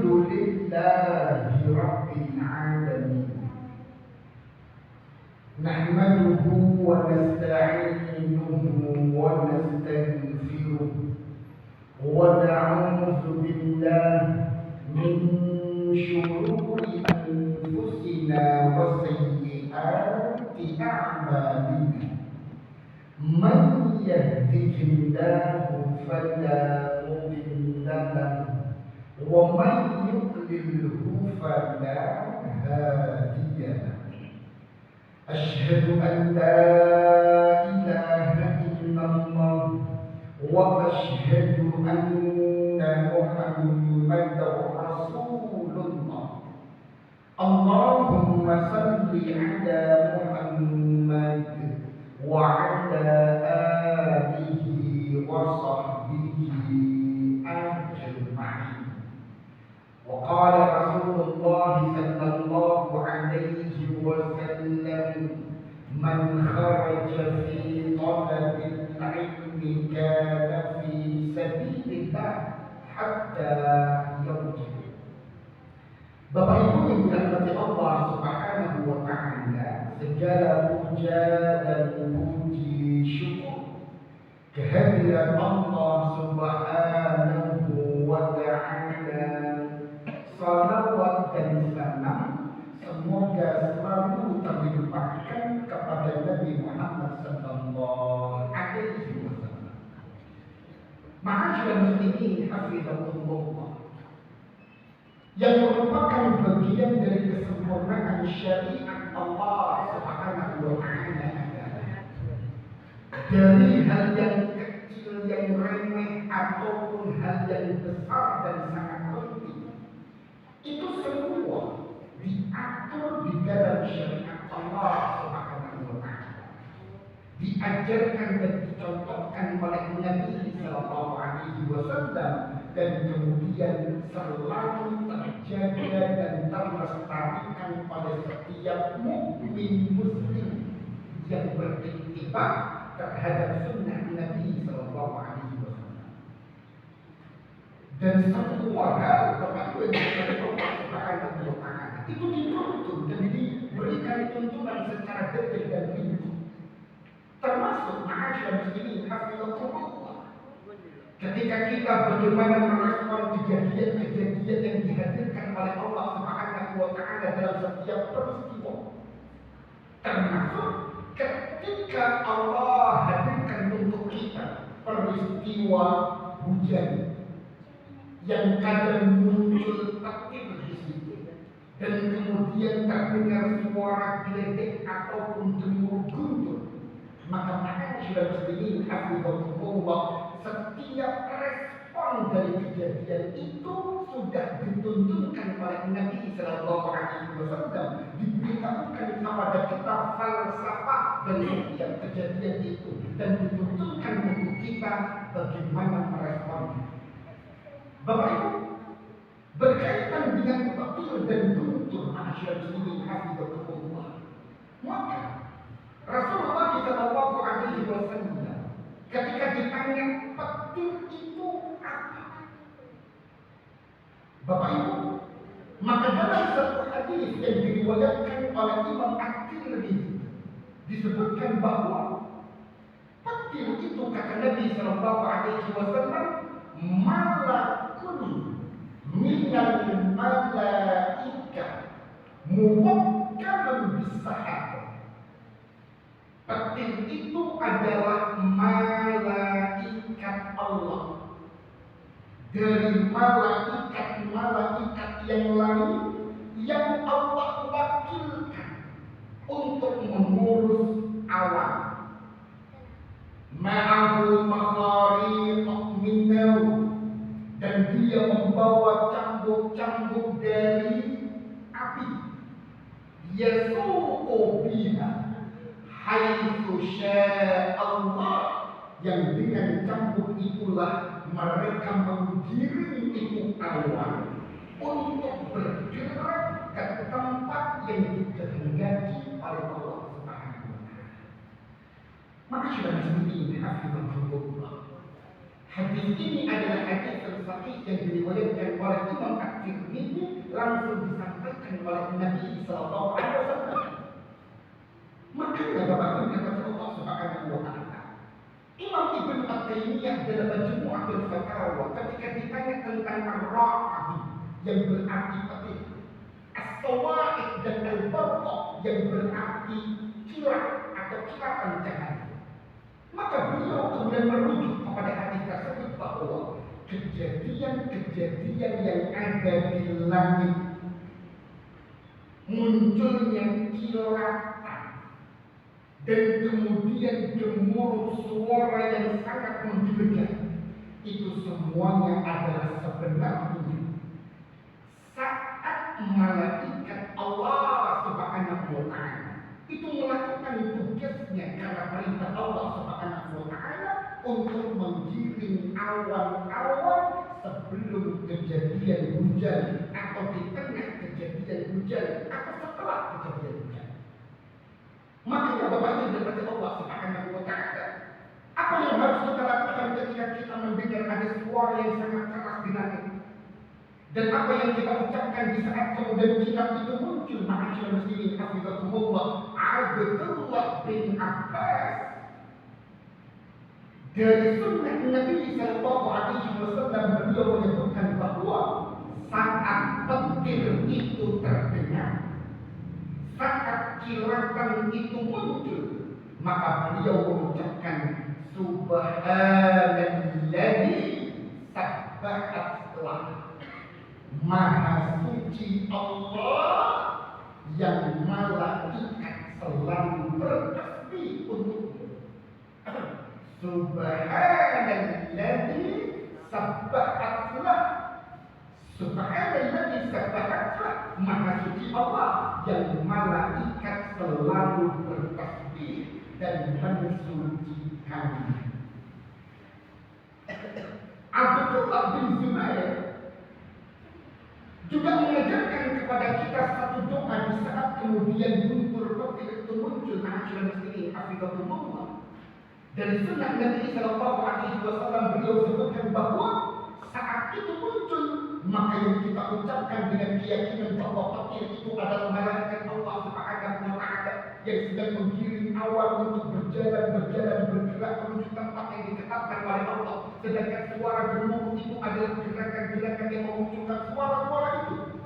Alhamdulillahi Rabbil Alamin. Nahmaduhu wa nasta'inuhu wa nastaghfiruh wa na'udzu billahi min shururi anfusina wa sayyiati a'malina. Man yahdihillahu fala mudilla lahu wa man yudlilhu fala hadiya lahu. Asyhadu an la ilaha illallah wa asyhadu anna Muhammadar Rasulullah. Allahumma salli ala Muhammad wa ala alihi wa sahbihi ajma'in. Wa qala Rasulullah sallallahu alaihi wasallam, man kharaja fi talabil ilmi kana fi sabilillah hatta yarji. Bapak Ibu yang dirahmati Allah Subhanahu wa taala, segala puja dan puji syukur kehadiran Allah Subhanahu wa taala. Salawat dan salam semoga selalu terlimpahkan kepada Nabi Muhammad sallallahu alaihi wasallam. Ma'asyiral muslimin hafizahumullah, yang merupakan bagian dari kesempurnaan syariat Allah Subhanahu wa taala adalah dari hal yang kecil yang remeh ataupun hal yang besar dan sangat penting, itu semua diatur di dalam syariat Allah Subhanahu wa taala, diajarkan dan dicontohkan oleh Nabi sallallahu alaihi wasallam, dan kemudian selalu terjaga dan terlestarikan oleh setiap mukmin muslim yang beriktibar terhadap sunnah Nabi sallallahu alaihi wasallam. Dan semua hal termasuk yang Allah Subhanahu wa taala itu dituntun dan diberikan tuntunan secara detail dan rinci. Termasuk ma'asyiral muslimin hafizahumullah, ketika kita bagaimana merespon kejadian-kejadian yang dihadirkan oleh Allah Subhanahu wa taala dalam setiap peristiwa. Termasuk ketika Allah hadirkan untuk kita peristiwa hujan yang kadang muncul petir di situ, dan kemudian terdengar suara geledek ataupun gemuruh guntur, maka ma'asyiral muslimin hafizahumullah, setiap respon dari kejadian itu sudah dituntunkan oleh Nabi sallallahu alaihi wasallam, diberitahukan kepada kita falsafah dari setiap kejadian itu, dan dituntunkan untuk kita bagaimana meresponnya. Bapak Ibu, berkaitan dengan petir dan guntur ma'asyiral muslimin hafizahumullah, maka Rasulullah sallallahu alaihi wasallam ketika ditanya petir itu apa, Bapak Ibu, maka dalam satu hadis yang diriwayatkan oleh Imam At-Tirmidzi disebutkan bahwa petir itu, kata Nabi sallallahu alaihi wasallam, malakun minal malaika muwakkalun bis-sahab. Petir itu adalah malaikat Allah, dari malaikat-malaikat yang lain yang Allah wakilkan untuk mengurus awan. Ma'ahu makhariq min naur, dan dia membawa cambuk-cambuk dari api. Yasuqu biha haitsu syaa Allah, yang dengan cambuk itulah mereka menggiring itu awan untuk bergerak ke tempat yang dikehendaki oleh Allah Subhanahu wa taala. Maka sudah disebut hadis ini adalah hadis yang sahih yang diriwayatkan oleh Imam At-Tirmidzi Taimiyah dalam Majmu'atul Fatawa ketika ditanya tentang ar-ra'd yang berarti petir, as-sawa'iq dan al-barqa yang berarti kilat atau kilatan cahaya, maka beliau kemudian merujuk kepada hadis tersebut bahwa kejadian-kejadian yang ada di langit, munculnya kilatan dan kemudian gemuruh suara yang sangat menggelegar, itu semuanya adalah sebenarnya saat malaikat Allah Subhanahu wa Ta'ala itu melakukan tugasnya karena perintah Allah Subhanahu wa Ta'ala untuk menggiring awan-awan sebelum kejadian hujan atau di tengah kejadian hujan atau setelah kejadian hujan. Makanya Bapak Ibu dirahmati Allah Subhanahu wa Ta'ala, apa yang harus kita lakukan ketika kita mendengar ada suara yang sangat keras di langit? Dan apa yang kita ucapkan di saat kemudian kilat itu muncul? Ma'asyiral muslimin hafizakumullah, Abdullah bin Abbas dari sunnah Nabi sallallahu alaihi wasallam, beliau menyebutkan bahwa saat petir itu terdengar, saat kilatan itu muncul, maka beliau mengucapkan subhanalladzi sabbahatlah, Maha suci Allah yang malaikat selalu bertasbih untukmu. Subhanalladzi sabbahatlah, subhanalladzi sabbahatlah, Maha suci Allah yang malaikat selalu bertasbih dan mensucikannya. Abdullah bin Zubair juga mengajarkan kepada kita satu doa di saat kemudian guntur petir itu muncul. Ma'asyiral muslimin hafizakumullah, dari sunnah Nabi sallallahu alaihi wasallam, beliau sebutkan bahwa saat itu muncul, maka yang kita ucapkan dengan keyakinan bahwa petir itu adalah malaikat Allah Subhanahu wa Ta'ala yang sedang menggiring awan untuk bergerak menuju tempat yang ditetapkan oleh Allah. Sedangkan suara gemuruh itu adalah gerakan-gerakan yang memunculkan suara-suara itu.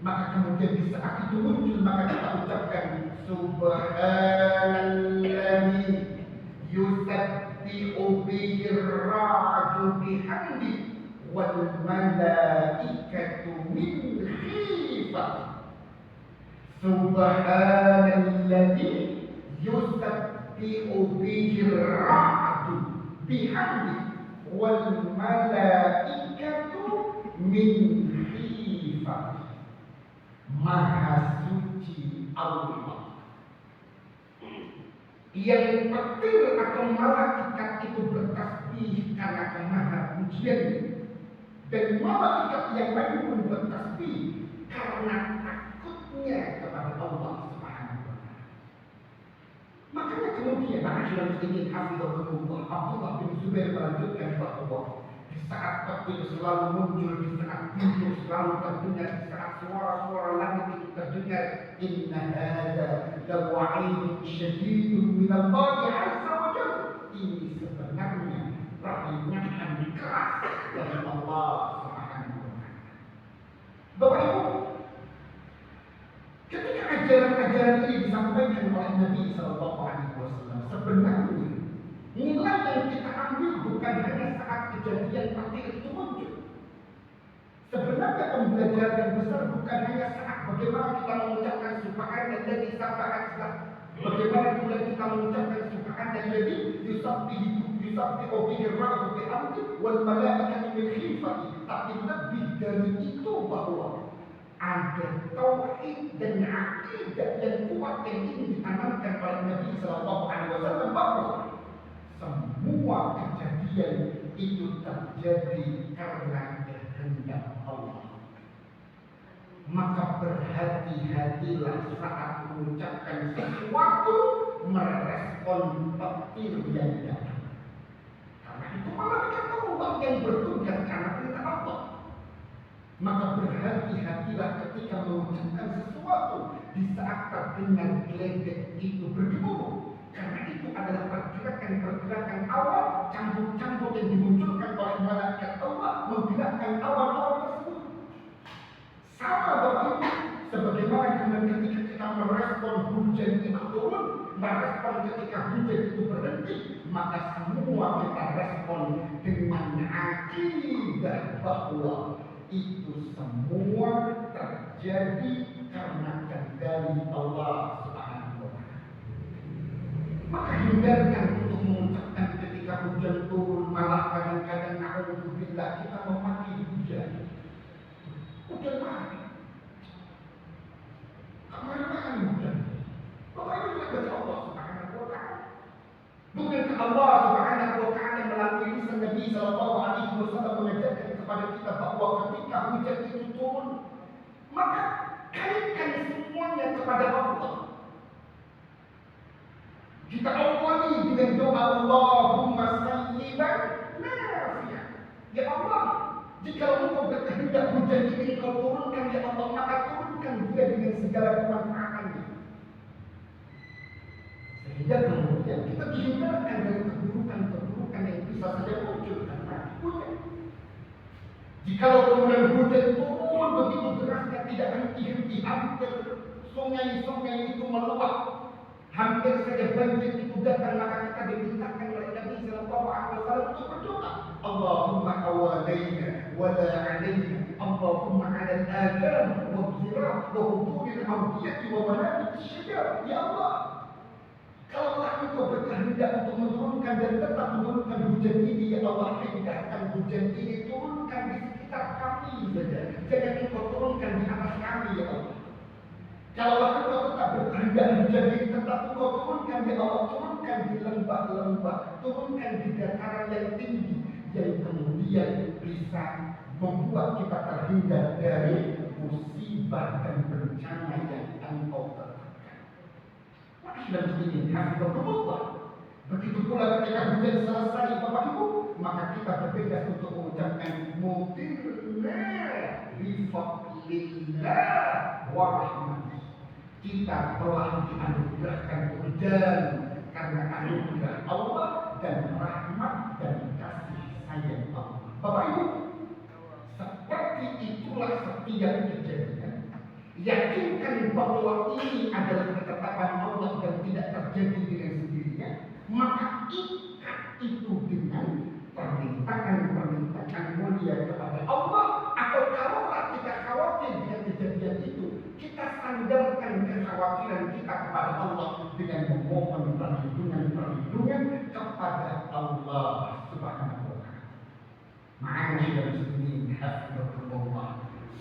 Maka kemudian di saat itu muncul, maka kita ucapkan subhanalladzi yusabbihu bihi ar-ra'du bihamdi wal malaikatu min khifati. Subhanalladzi yusabbihu bihi ar-ra'du bihamdi wal malaikatu min khifati. Maha suci Allah yang petir atau malaikat itu bertasbih karena kemahapujiannya, dan malaikat yang lain pun bertasbih karena takutnya kepada Allah Subhanahu wa Ta'ala. Makanya kemudian ma'asyiral muslimin hafizakumullah, Abdullah bin Zubair melanjutkan bahwa di saat petir selalu muncul, di saat pintu selalu terdengar, di saat suara-suara langit itu terdengar, inna hadza lawa'idun syadidun minallahi azza wa jalla, ini sebenarnya peringatan keras dari Allah Subhanahu wa Ta'ala. Bapak Ibu, ketika ajaran-ajaran ini disampaikan oleh Nabi sallallahu alaihi wasallam, sebenarnya nilai yang kita ambil bukan hanya saat kejadian petir itu muncul. Sebenarnya pembelajaran yang besar bukan hanya saat bagaimana kita mengucapkan subhanalladzi sabbahatlah, bagaimana kemudian kita mengucapkan subhanalladzi yusabbihu bihi ar-ra'du bihamdi wal malaikatu min khifati, tapi lebih dari itu bahwa ada tauhid dan akidah yang kuat yang ingin ditanamkan oleh Nabi sallallahu alaihi wasallam bahwa semua kejadian itu terjadi karena kehendak Allah. Maka berhati-hatilah saat mengucapkan sesuatu, merespon petir yang datang. Karena itu malaikat Allah yang bertugas karena perintah Allah. Maka berhati-hatilah ketika mengucapkan sesuatu di saat terdengar geledek itu bergemuruh. Karena itu adalah pergerakan-pergerakan awal, cambuk-cambuk yang dimunculkan oleh malaikat Allah menggerakkan awan-awan tersebut. Sama Bapak Ibu, sebagaimana kemudian ketika kita merespon hujan itu turun, merespon ketika hujan itu berhenti, maka semua kita respon dengan akidah bahwa itu semua terjadi karena kendali Allah Subhanahu wa Ta'ala. Maka hindarkan untuk mengucapkan ketika hujan turun, malah kadang-kadang na'udzubillah kita memaki hujan. Hujan mana? Kemana-mana hujan? Bapak Ibu tidak baca Allah Subhanahu wa Ta'ala. Bukankah Allah Subhanahu wa Ta'ala melalui lisan Nabi sallallahu alaihi wasallam mengajarkan kepada kita bahwa ketika hujan itu turun, maka kaitkan semuanya kepada Allah. Kita awali dengan doa Allahumma sayyiban nafi'an. Ya Allah, jika engkau berkehendak hujan ini kau turunkan ya Allah, maka turunkan dia dengan segala kemanfaatannya. Sehingga kemudian kita dihindarkan dari keburukan-keburukan yang bisa saja muncul karena hujan. Jikalau kemudian hujan turun begitu derasnya tidak henti-henti, hampir sungai-sungai itu meluap, hampir saja banjir itu datang, maka kita dimintakan oleh Nabi sallallahu alaihi wasallam untuk berdoa, Allahumma hawalaina wa la alaina, Allahumma 'ala al-ajam wa al-zirab wa hudud al-awdiyah wa manabit asy-syajar. Ya Allah, kalaulah engkau berkehendak untuk menurunkan dan tetap menurunkan hujan ini, ya Allah, hindarkan hujan ini, turunkan di sekitar kami saja. Jangan engkau turunkan di atas kami, ya Allah. Kalaulah engkau tetap berkehendak hujan ini tetap engkau turunkan, ya Allah, turunkan di lembah-lembah, turunkan di dataran yang tinggi, yang kemudian bisa membuat kita terhindar dari musibah dan bencana yang engkau tetapkan. Dan begini, hafizahullah. Begitu pula ketika hujan selesai Bapak Ibu, maka kita bergegas untuk mengucapkan mutirna bi fadlillah wa rahmatih. Kita telah dianugerahkan hujan karena anugerah Allah dan rahmat dan kasih sayang Allah. Bapak Ibu, seperti itulah setiap kejadian. Yakinkan bahwa ini adalah ketetapan Allah dan tidak terjadi dengan sendirinya, maka ikat itu dengan permintaan mulia kepada Allah. Atau kalaulah kita khawatir dengan kejadian itu, kita sandarkan kekhawatiran kita kepada Allah dengan memohon perlindungan kepada Allah Subhanahu wa Ta'ala. Ma'asyiral muslimin, hafizahullah.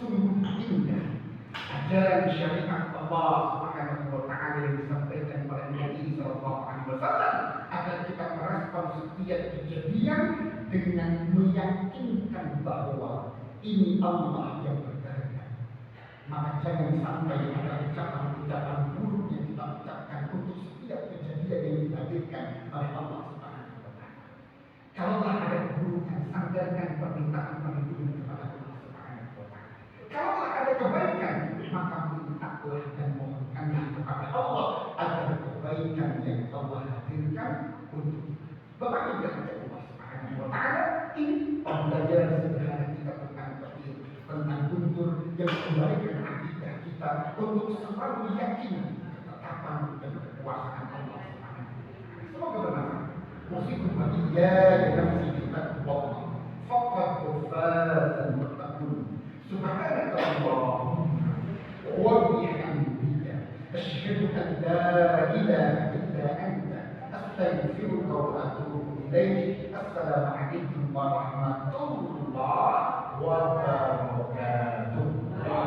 Sungguh indah ajaran syariat Allah Subhanahu wa Ta'ala yang disampaikan oleh Nabi sallallahu alaihi wasallam agar kita merespon setiap kejadian dengan meyakinkan bahwa ini Allah yang berkehendak. Maka jangan sampai ada ucapan-ucapan buruk yang kita ucapkan untuk setiap kejadian yang dihadirkan oleh Allah Subhanahu wa Ta'ala. Kalaulah ada keburukan, sandarkan permintaan perlindungan kepada Allah Subhanahu wa Ta'ala. Kalaulah ada kebaikan, maka mintalah dan mohonkanlah kepada Allah agar kebaikan yang Allah hadirkan untuk kita. Bapak Ibu dirahmati Allah Subhanahu wa Ta'ala, ini pembelajaran sederhana kita tentang tauhid, tentang guntur yang kembalikan akidah kita untuk selalu yakin ketetapan dan kekuasaan Allah Subhanahu wa Ta'ala. Semoga bermanfaat. Musikum iya yang nafsi kita Allah. Faqad fazal muttaqun. Subhanaka Allahumma wa bihamdika asyhadu an la ilaha illa anta astaghfiruka wa atubu ilaik. Assalamualaikum warahmatullahi wabarakatuh.